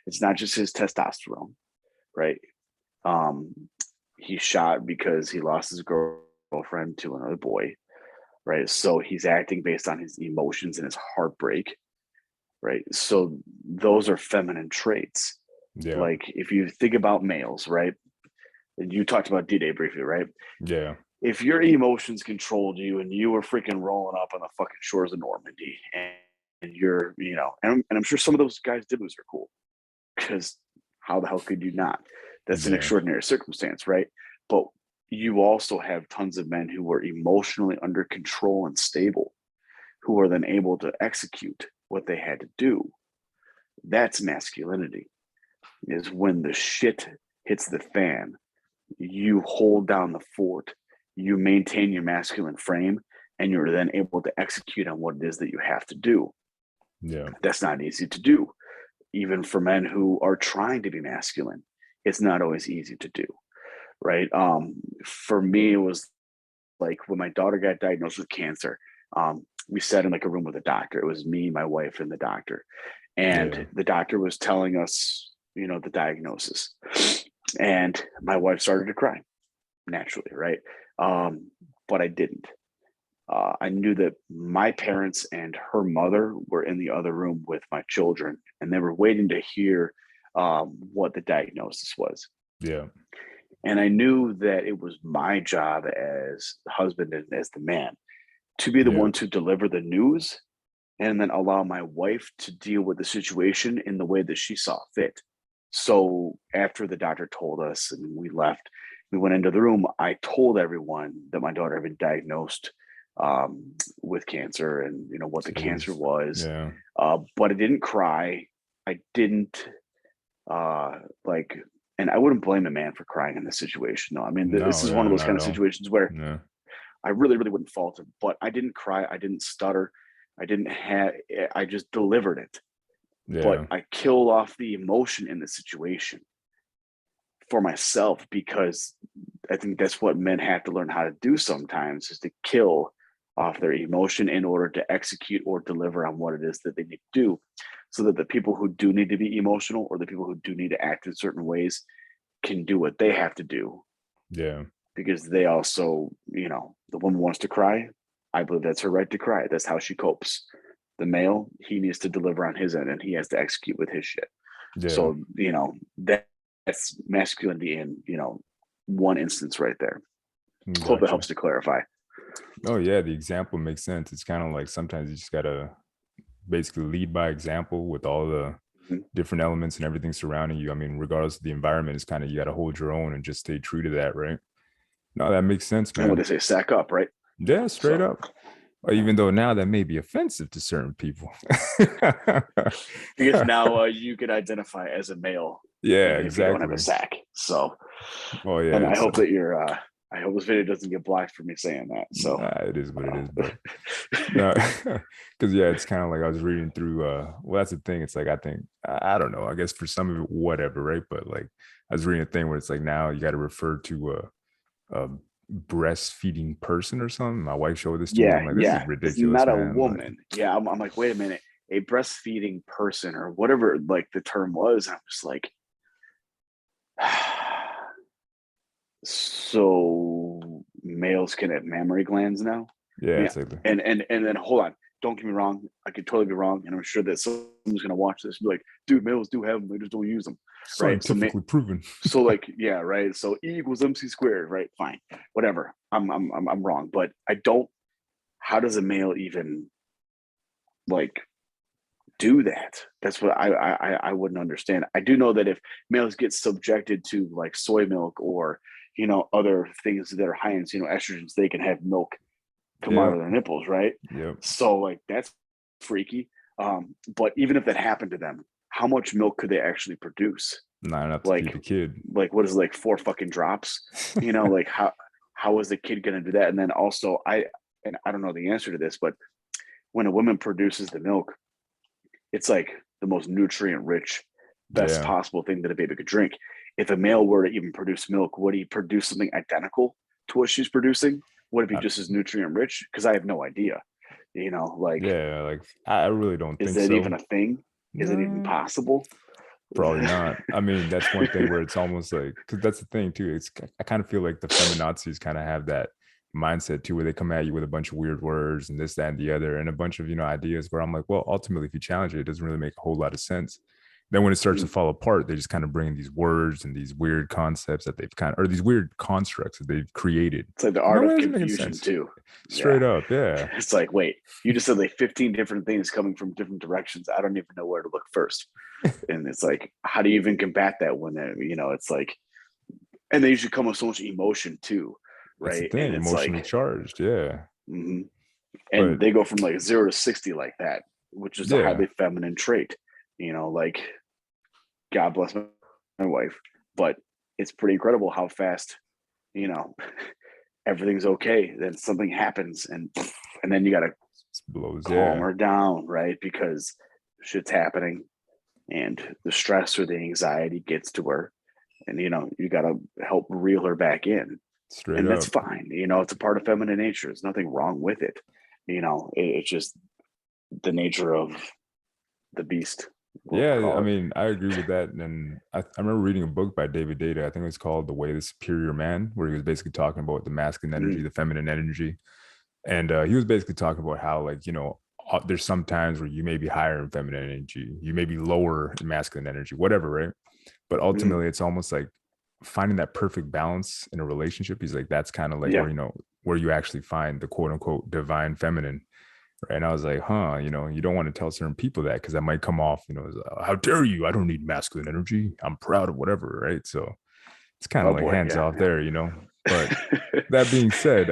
it's not just his testosterone, right? Um, he's shot because he lost his girlfriend to another boy, right? So he's acting based on his emotions and his heartbreak, right? So those are feminine traits. Yeah. Like if you think about males, right? And you talked about D-Day briefly, right? Yeah. If your emotions controlled you and you were freaking rolling up on the fucking shores of Normandy and you're, and I'm sure some of those guys did lose their cool because how the hell could you not? That's an Yeah. extraordinary circumstance, right? But you also have tons of men who were emotionally under control and stable, who are then able to execute what they had to do. That's masculinity, is when the shit hits the fan, you hold down the fort, you maintain your masculine frame, and you're then able to execute on what it is that you have to do. Yeah. That's not easy to do. Even for men who are trying to be masculine, it's not always easy to do, right? For me, it was like when my daughter got diagnosed with cancer, we sat in like a room with a doctor. It was me, my wife, and the doctor. Yeah. And the doctor was telling us, the diagnosis. And my wife started to cry naturally, right? But I didn't. I knew that my parents and her mother were in the other room with my children, and they were waiting to hear what the diagnosis was. Yeah. And I knew that it was my job as the husband and as the man to be the Yeah. one to deliver the news and then allow my wife to deal with the situation in the way that she saw fit. So after the doctor told us and we left, we went into the room. I told everyone that my daughter had been diagnosed with cancer and what the cancer Jeez. was. Yeah. But I didn't cry. I didn't like, and I wouldn't blame a man for crying in this situation. No, I mean this No, is one yeah, of those not kind at of all. situations where Yeah. I really, really wouldn't fault him. But I didn't cry. I didn't stutter. I just delivered it. But Yeah. I killed off the emotion in the situation for myself because I think that's what men have to learn how to do sometimes is to kill off their emotion in order to execute or deliver on what it is that they need to do so that the people who do need to be emotional or the people who do need to act in certain ways can do what they have to do Yeah. because they also, the woman wants to cry. I believe that's her right to cry. That's how she copes. The male, he needs to deliver on his end and he has to execute with his shit. Yeah. So, that's masculinity in, one instance right there. Hope that Gotcha. helps to clarify. Oh yeah, the example makes sense. It's kind of like sometimes you just gotta basically lead by example with all the Mhm. different elements and everything surrounding you. I mean, regardless of the environment, it's kind of you gotta hold your own and just stay true to that, right? No, that makes sense, And what man. they say, sack up, right? Yeah, straight So, up. Even though now that may be offensive to certain people. because now you could identify as a male Yeah, even if you don't have a exactly. sack. So, Oh yeah, and I it's hope that I hope this video doesn't get blocked for me saying that. So, nah, it is what it is, uh, but no, because yeah, it's kind of like I was reading through. Well, that's the thing. It's like I think I don't know. I guess for some of it, whatever, right? But like I was reading a thing where it's like now you got to refer to a breastfeeding person or something. My wife showed this to me. I'm like, this is yeah, it's ridiculous, not a man. Like, woman. Yeah, I'm like, wait a minute, a breastfeeding person or whatever like the term was. I'm just like, so males can have mammary glands now. yeah, Yeah, it's like and then hold on, don't get me wrong, I could totally be wrong, and I'm sure that someone's gonna watch this and be like, dude, males do have them, they just don't use them, right? scientifically proven. So like, yeah, right. So E equals MC squared, right? Fine, whatever. I'm wrong, but I don't. How does a male even like do that? That's what I wouldn't understand. I do know that if males get subjected to like soy milk or other things that are high in estrogens, they can have milk come out Yeah, of their nipples, right? yeah. So like that's freaky. But even if that happened to them, how much milk could they actually produce? Not enough to Like feed the kid. what is it, like 4 fucking drops? Like how is the kid gonna do that? And then also I don't know the answer to this, but when a woman produces the milk, it's like the most nutrient rich, best Yeah, possible thing that a baby could drink. if a male were to even produce milk, would he produce something identical to what she's producing? Would it be just as nutrient rich? Because I have no idea. Like, yeah, like I really don't is think that so. even a thing? Is it even No, possible? probably not. I mean, that's one thing where it's almost like, because that's the thing too. I kind of feel like the feminazis kind of have that mindset too, where they come at you with a bunch of weird words and this, that, and the other, and a bunch of ideas. Where I'm like, well, ultimately, if you challenge it, it doesn't really make a whole lot of sense. Then when it starts to fall apart, they just kind of bring in these words and these weird concepts that they've or these weird constructs that they've created. It's like the I'm art like, of well, it doesn't make any confusion sense. too. Straight Yeah. up, yeah. It's like, wait, you just said like 15 different things coming from different directions. I don't even know where to look first. And it's like, how do you even combat that when it's like, and they usually come with so much emotion too, That's the right? And thing, it's emotionally like, charged, yeah. mhm. And But they go from like 0 to 60 like that, which is a yeah, highly feminine trait. Like, God bless my wife, but it's pretty incredible how fast, you know, everything's okay. Then something happens, and then you got to it blows, calm yeah. her down, right? Because shit's happening, and the stress or the anxiety gets to her, and you got to help reel her back in, Straight and that's up. fine. It's a part of feminine nature. There's nothing wrong with it. It's just the nature of the beast. We'll Yeah, I call it. mean, I agree with that. And I remember reading a book by David Data. I think it was called The Way of the Superior Man, where he was basically talking about the masculine energy, Mm, the feminine energy. And he was basically talking about how, like, there's some times where you may be higher in feminine energy, you may be lower in masculine energy, whatever, right? But mm, ultimately, it's almost like finding that perfect balance in a relationship. He's like, that's kind of like yeah. where you actually find the quote unquote divine feminine. Right. And I was like, huh, you don't want to tell certain people that because that might come off, as, how dare you? I don't need masculine energy. I'm proud of whatever. Right. So it's kind Oh of like boy. hands Yeah. off there. But that being said,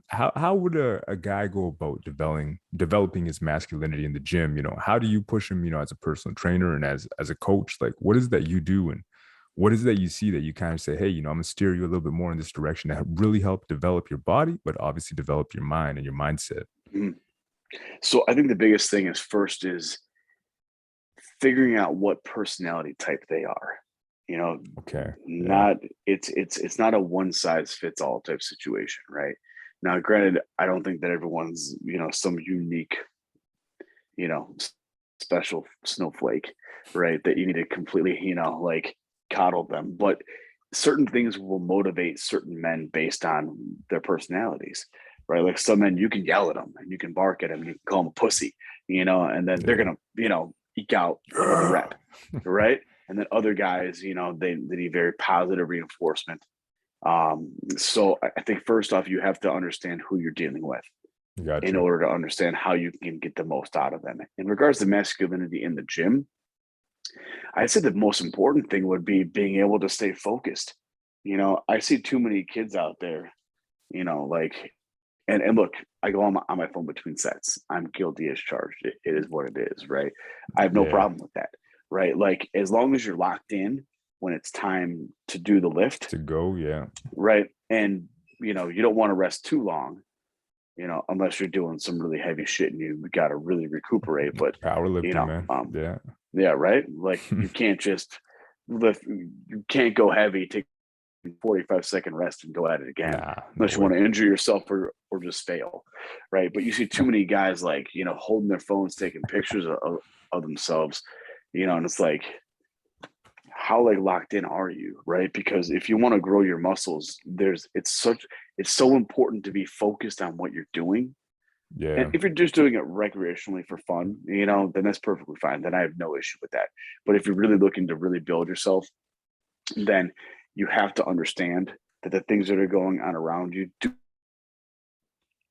how would a guy go about developing his masculinity in the gym? How do you push him, as a personal trainer and as a coach? Like, what is it that you do, and what is it that you see that you kind of say, hey, I'm gonna steer you a little bit more in this direction that really help develop your body, but obviously develop your mind and your mindset. Mm. So I think the biggest thing is first is figuring out what personality type they are. You know, Okay. Yeah. not it's not a one size fits all type situation, right? Now, granted, I don't think that everyone's some unique, you know, special snowflake, right? That you need to completely, like coddle them. But certain things will motivate certain men based on their personalities, right? Like some men, you can yell at them and you can bark at them, and you can call them a pussy, and then they're Yeah. gonna, eke out another Yeah. rep, right? And then other guys, they need very positive reinforcement. So I think first off, you have to understand who you're dealing with in Gotcha. order to understand how you can get the most out of them. In regards to masculinity in the gym, I'd say the most important thing would be being able to stay focused. I see too many kids out there, like, and look, I go on my phone between sets. I'm guilty as charged. It is what it is, right? I have no Yeah. problem with that, right? Like, as long as you're locked in when it's time to do the lift, To go. Yeah. right? And, you don't want to rest too long, unless you're doing some really heavy shit and you got to really recuperate. But, you Powerlifting, know, man. um, Yeah. yeah, right. Like, you can't just lift, you can't go heavy, take 45-second rest and go at it again, Nah, no unless you way. want to injure yourself or just fail. Right. But you see too many guys like, holding their phones, taking pictures of themselves, and it's like, how like locked in are you, right? Because if you want to grow your muscles, it's so important to be focused on what you're doing. And Yeah. if you're just doing it recreationally for fun, then that's perfectly fine. Then I have no issue with that. But if you're really looking to really build yourself, then you have to understand that the things that are going on around you do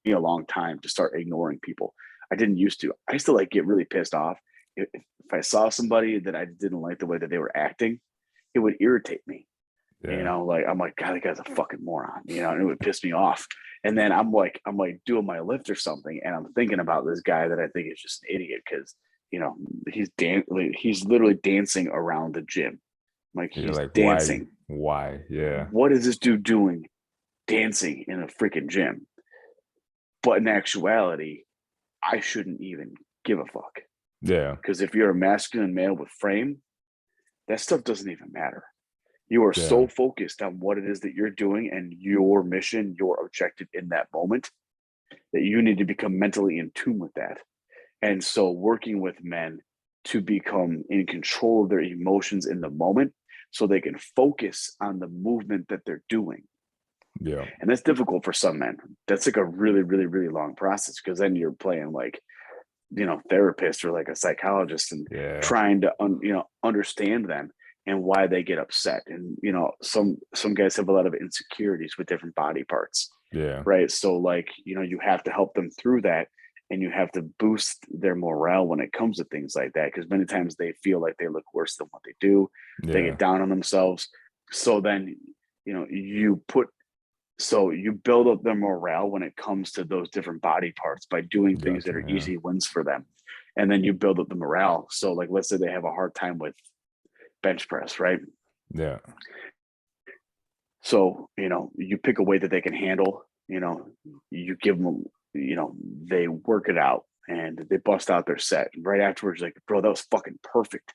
me a long time to start ignoring people. I didn't used to. I used to like get really pissed off if I saw somebody that I didn't like the way that they were acting. It would irritate me. Yeah. Like, I'm like, God, that guy's a fucking moron. And it would piss me off. And then I'm like doing my lift or something, and I'm thinking about this guy that I think is just an idiot because he's literally dancing around the gym. Like, You're he's like, why? dancing. Why? Yeah. What is this dude doing dancing in a freaking gym? But in actuality, I shouldn't even give a fuck. Yeah. Because if you're a masculine male with frame, that stuff doesn't even matter. You are Yeah. so focused on what it is that you're doing and your mission, your objective in that moment, that you need to become mentally in tune with that. And so working with men to become in control of their emotions in the moment so they can focus on the movement that they're doing. Yeah. And that's difficult for some men. That's like a really, really, really long process, because then you're playing like, therapist or like a psychologist and Yeah. trying to understand them and why they get upset. And some guys have a lot of insecurities with different body parts, Yeah. right? So like, you have to help them through that, and you have to boost their morale when it comes to things like that, because many times they feel like they look worse than what they do. They Yeah. get down on themselves. So then you build up their morale when it comes to those different body parts by doing things that Gotcha. are Yeah. easy wins for them. And then you build up the morale. So like, let's say they have a hard time with bench press, right? Yeah. So, you pick a weight that they can handle, you give them, they work it out and they bust out their set. And right afterwards, like, bro, that was fucking perfect.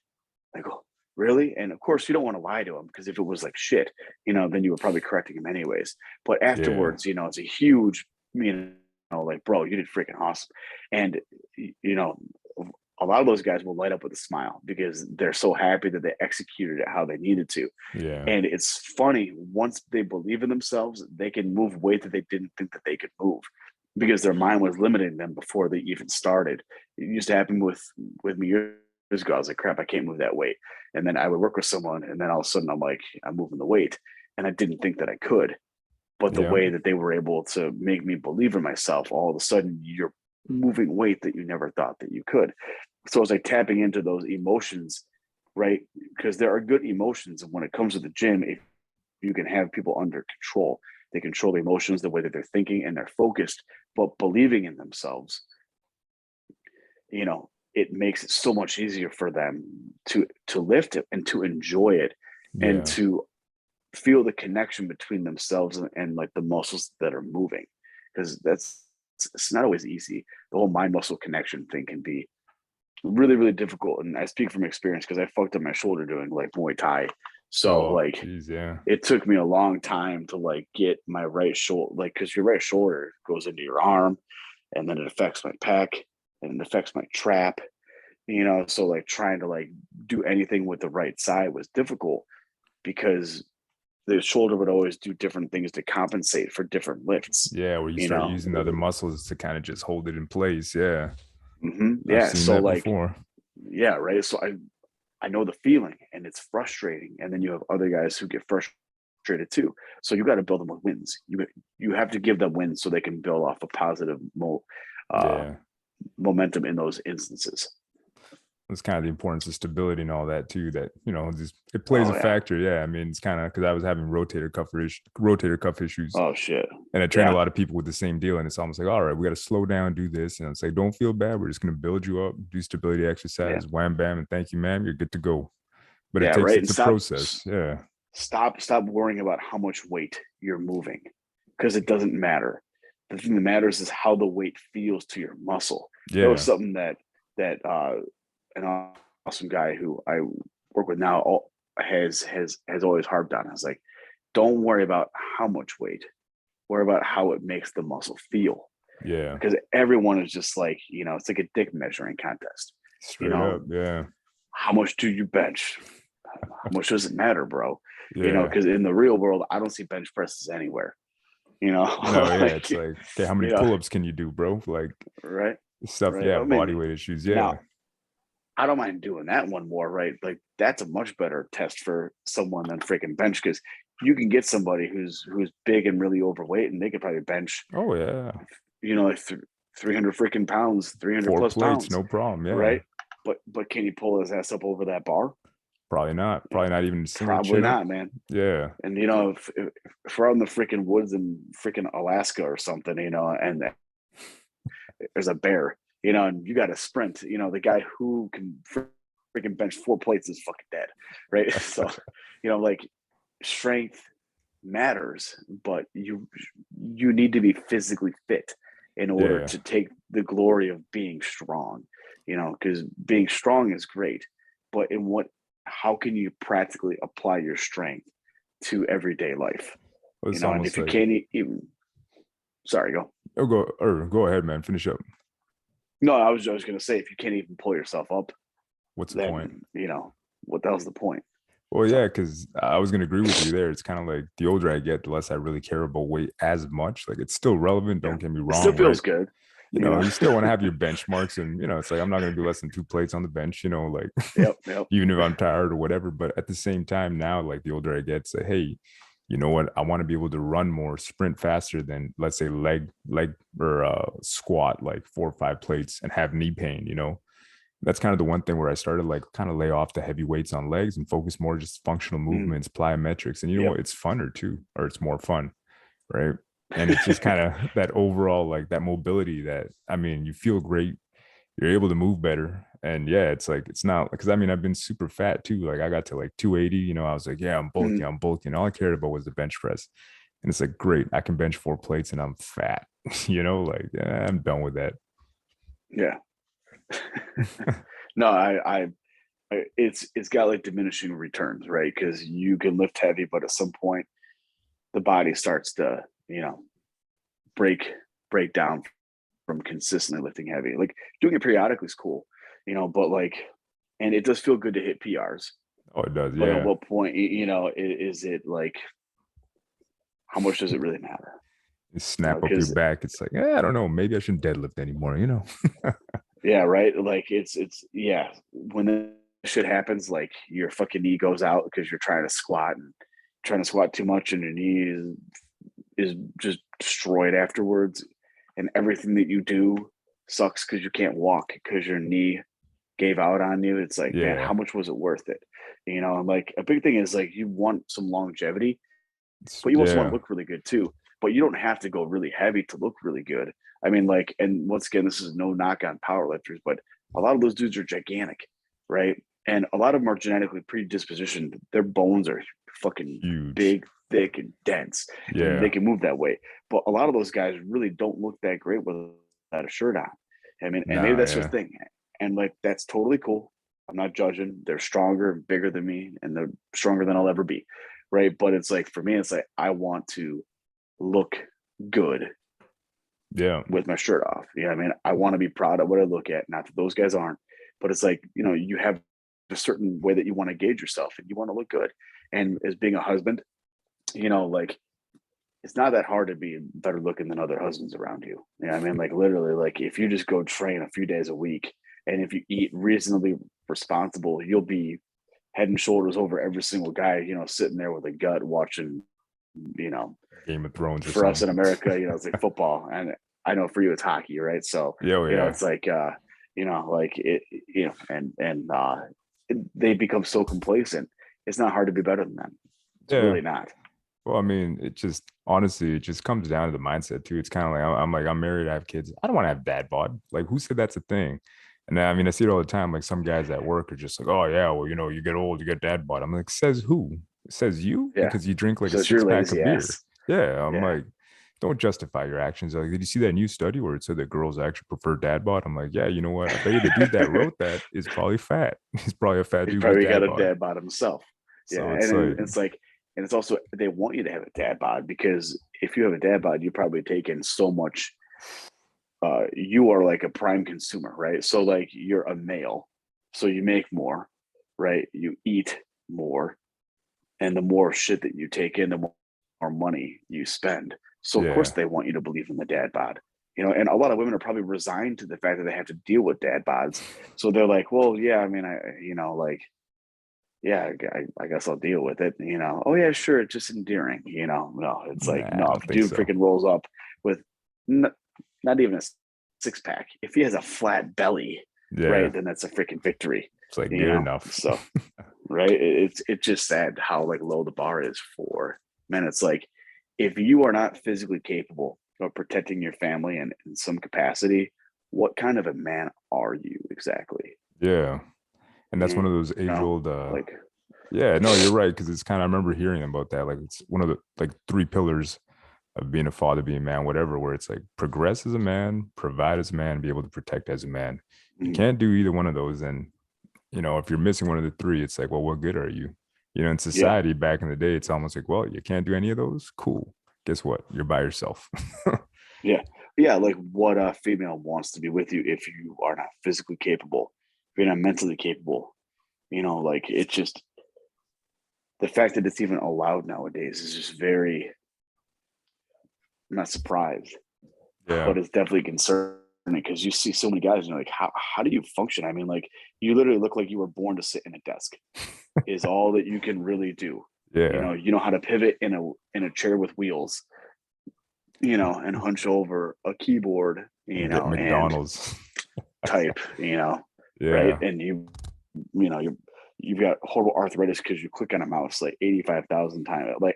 I go, really? And of course, you don't want to lie to him, because if it was like shit, then you were probably correcting him anyways. But Yeah. afterwards, it's a huge, like, bro, you did freaking awesome. And, a lot of those guys will light up with a smile because they're so happy that they executed it how they needed to. Yeah. And it's funny, once they believe in themselves, they can move weight that they didn't think that they could move, because their mind was limiting them before they even started. It used to happen with me years ago. I was like, crap, I can't move that weight. And then I would work with someone, and then all of a sudden I'm like, I'm moving the weight. And I didn't think that I could. But the Yeah. way that they were able to make me believe in myself, all of a sudden you're moving weight that you never thought that you could. So it's like tapping into those emotions, right? Because there are good emotions. And when it comes to the gym, if you can have people under control, they control the emotions, the way that they're thinking, and they're focused, but believing in themselves, it makes it so much easier for them to lift it and to enjoy it, and Yeah. to feel the connection between themselves and like the muscles that are moving, because it's not always easy. The whole mind muscle connection thing can be really, really difficult. And I speak from experience because I fucked up my shoulder doing like Muay Thai. So Oh, like geez. Yeah. it took me a long time to like get my right shoulder, like, because your right shoulder goes into your arm, and then it affects my pec, and it affects my trap. So like trying to like do anything with the right side was difficult, because the shoulder would always do different things to compensate for different lifts. Yeah. Where you You start know, using other muscles to kind of just hold it in place. Yeah. I've yeah. seen So that like, before. yeah, right. So I know the feeling, and it's frustrating. And then you have other guys who get frustrated too. So you got to build them with wins. You have to give them wins so they can build off a positive uh, Yeah. momentum in those instances. It's kind of the importance of stability and all that too. That just it plays a Oh yeah. factor. Yeah, I mean, it's kind of because I was having rotator cuff issues, Oh shit. and I train a Yeah. lot of people with the same deal. And it's almost like, all right, we got to slow down, do this, and it's like, don't feel bad. We're just gonna build you up, do stability Yeah. exercise, wham bam, and thank you, ma'am. You're good to go. But Yeah. Right. And it's a process. Yeah, stop worrying about how much weight you're moving, because it doesn't matter. The thing that matters is how the weight feels to your muscle. That was yeah, something that an awesome guy who I work with now has always harped on. I was like, don't worry about how much weight, worry about how it makes the muscle feel. yeah. Because everyone is just like, it's like a dick measuring contest. You Straight up. know, Yeah, how much do you bench? How much does it matter, bro? yeah. Because in the real world, I don't see bench presses anywhere. No, yeah. Like, It's like, okay, how many you know, pull-ups can you do, bro? Like right, stuff. right. Yeah, I body mean, weight issues. now Yeah, I don't mind doing that one more, right? Like that's a much better test for someone than freaking bench, because you can get somebody who's big and really overweight, and they could probably bench, oh yeah. like 300 freaking pounds, 300 4 plus plates, pounds, no problem. Yeah. right? But can he pull his ass up over that bar? Probably not. Eh, Probably not even a single Probably chin up. not, man. Yeah. And if we're out in the freaking woods in freaking Alaska or something, and there's a bear, and you got to sprint, the guy who can freaking bench 4 plates is fucking dead, right? So, like, strength matters, but you need to be physically fit in order Yeah. to take the glory of being strong, because being strong is great, but how can you practically apply your strength? to everyday life. Well, You it's know, and almost if you like, can't even, sorry, go. go ahead, man. Finish up. No, I was going to say, if you can't even pull yourself up, What's the point? then what the hell's the point? Well, So yeah, because I was gonna agree with you there. It's kind of like the older I get, the less I really care about weight as much. Like it's still relevant, yeah, don't get me it still wrong, right? feels good. You You know, know, you still want to have your benchmarks, and it's like I'm not gonna do less than 2 plates on the bench, like yep, yep. even if I'm tired or whatever. But at the same time, now, like the older I get, say, hey, you know what? I want to be able to run more, sprint faster than let's say leg or squat like 4 or 5 plates and have knee pain. That's kind of the one thing where I started like kind of lay off the heavy weights on legs and focus more just functional Mm, movements, plyometrics. And you know yep. what? It's funner too, or it's more fun, right? And it's just kind of that overall, like that mobility that, I mean, you feel great. You're able to move better. And yeah, it's like, it's not because I mean, I've been super fat too. Like I got to like 280, I was like, yeah, I'm bulky, Mm, I'm bulky. And all I cared about was the bench press. And it's like, great, I can bench 4 plates and I'm fat, like, yeah, I'm done with that. yeah. No, it's got like diminishing returns, right? Because you can lift heavy, but at some point the body starts to, break break down from consistently lifting heavy. Like doing it periodically is cool, but like, and it does feel good to hit PRs. Oh, it does. But at Yeah. what point, is it like, how much does it really matter? You snap up your Because back. It's like, I don't know. Maybe I shouldn't deadlift anymore. yeah, right. Like it's yeah. When the shit happens, like your fucking knee goes out because you're trying to squat too much, and your knee is just destroyed afterwards, and everything that you do sucks because you can't walk because your knee gave out on you. It's like, man, Yeah. how much was it worth it? And like a big thing is like you want some longevity, but you also want to Yeah. look really good too. But you don't have to go really heavy to look really good. I mean, like, and once again, this is no knock on powerlifters, but a lot of those dudes are gigantic, right? And a lot of them are genetically predispositioned. Their bones are fucking Huge. big, thick, and dense, and they Yeah. can move that way. But a lot of those guys really don't look that great without a shirt on. I mean, and maybe Nah, that's their yeah. thing. And like, that's totally cool. I'm not judging. They're stronger and bigger than me, and they're stronger than I'll ever be, right? But it's like, for me, it's like I want to look good Yeah. with my shirt off. I mean, I want to be proud of what I look at. Not that those guys aren't, but it's like, you have a certain way that you want to gauge yourself and you want to look good. And as being a husband, like, it's not that hard to be better looking than other husbands around you. I mean, like, literally, like, if you just go train a few days a week and if you eat reasonably responsible, you'll be head and shoulders over every single guy, sitting there with a gut watching, you know, Game of Thrones or for us something. in America, it's like football, and I know for you it's hockey, right? So Yeah, oh, yeah. it's like like it, and they become so complacent. It's not hard to be better than them. It's Yeah. really not. Well, I mean, it just honestly, it just comes down to the mindset too. It's kind of like I'm married, I have kids. I don't want to have dad bod. Like, who said that's a thing? And I mean, I see it all the time. Like some guys at work are just like, oh yeah, well, you get old, you get dad bod. I'm like, says who? Says you? Yeah. Because you drink like a So it's your 6 pack of lazy beer. ass. Yeah, I'm Yeah. like, don't justify your actions. Like, did you see that new study where it said that girls actually prefer dad bod? I'm like, yeah, you know what? I bet you the dude that wrote that is probably fat. He's probably a fat He's dude with probably got dad a bod. dad bod himself. Yeah, So it's and like, it's like, and it's also, they want you to have a dad bod because if you have a dad bod, you probably take in so much. You are like a prime consumer, right? So like you're a male, so you make more, right? You eat more, and the more shit that you take in, the more money you spend. So of course yeah, they want you to believe in the dad bod, and a lot of women are probably resigned to the fact that they have to deal with dad bods. So they're like, well, yeah, I mean, like, yeah, I guess I'll deal with it. Oh yeah, sure, it's just endearing. No, it's like, nah, no, I if don't a think dude so. freaking rolls up with not even a 6 pack, if he has a flat belly, Yeah, right, then that's a freaking victory. it's like good enough. So right, it's just sad how like low the bar is for men. It's like, if you are not physically capable of protecting your family in some capacity, what kind of a man are you exactly? Yeah. And that's one You of those age know, old like, yeah, no, you're right. Cause it's kind of I remember hearing about that. Like it's one of the like 3 pillars of being a father, being a man, whatever, where it's like progress as a man, provide as a man, be able to protect as a man. You mm, can't do either one of those. And if you're missing one of the three, it's like, well, what good are you? In society back in the day, it's almost like, well, you can't do any of those. Cool. Guess what? You're by yourself. Yeah, like what a female wants to be with you if you are not physically capable, if you're not mentally capable. Like it's just the fact that it's even allowed nowadays is just very, I'm not surprised, Yeah. but it's definitely concerning because you see so many guys and you're like, how do you function? I mean, like you literally look like you were born to sit in a desk is all that you can really do. Yeah. You know how to pivot in a chair with wheels, and hunch over a keyboard, And get and McDonald's. type, right? Yeah. And you've got horrible arthritis because you click on a mouse like 85,000 times. But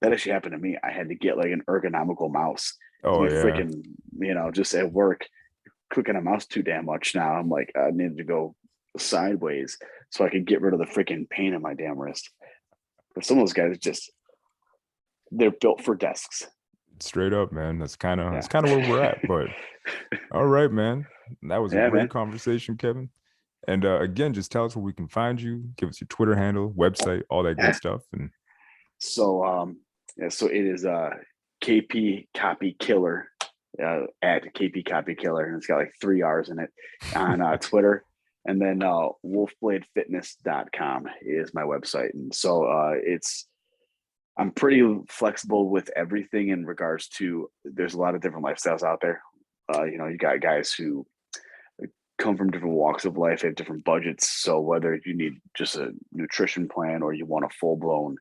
that actually happened to me. I had to get like an ergonomical mouse. Oh My yeah. freaking, just at work, clicking a mouse too damn much now. I'm like, I needed to go sideways so I could get rid of the freaking pain in my damn wrist. But some of those guys they're built for desks. Straight up, man. That's kind of Yeah. where we're at. But all right, man. That was a Yeah, great man. conversation, Kevin. And again, just tell us where we can find you. Give us your Twitter handle, website, all that good stuff. And So it is KP Copy Killer at KP Copy Killer, and it's got like 3 R's in it on Twitter. And then wolfbladefitness.com is my website. And so I'm pretty flexible with everything in regards to, there's a lot of different lifestyles out there. You got guys who come from different walks of life, have different budgets. So whether you need just a nutrition plan or you want a full blown,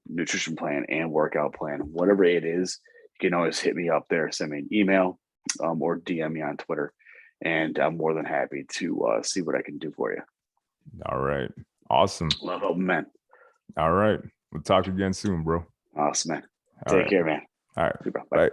nutrition plan and workout plan, whatever it is, you can always hit me up there, send me an email or DM me on Twitter. And I'm more than happy to see what I can do for you. all right. Awesome. Love helping men. All right. We'll talk again soon, bro. Awesome, man. All Take right. care, man. All right. Super. Bye.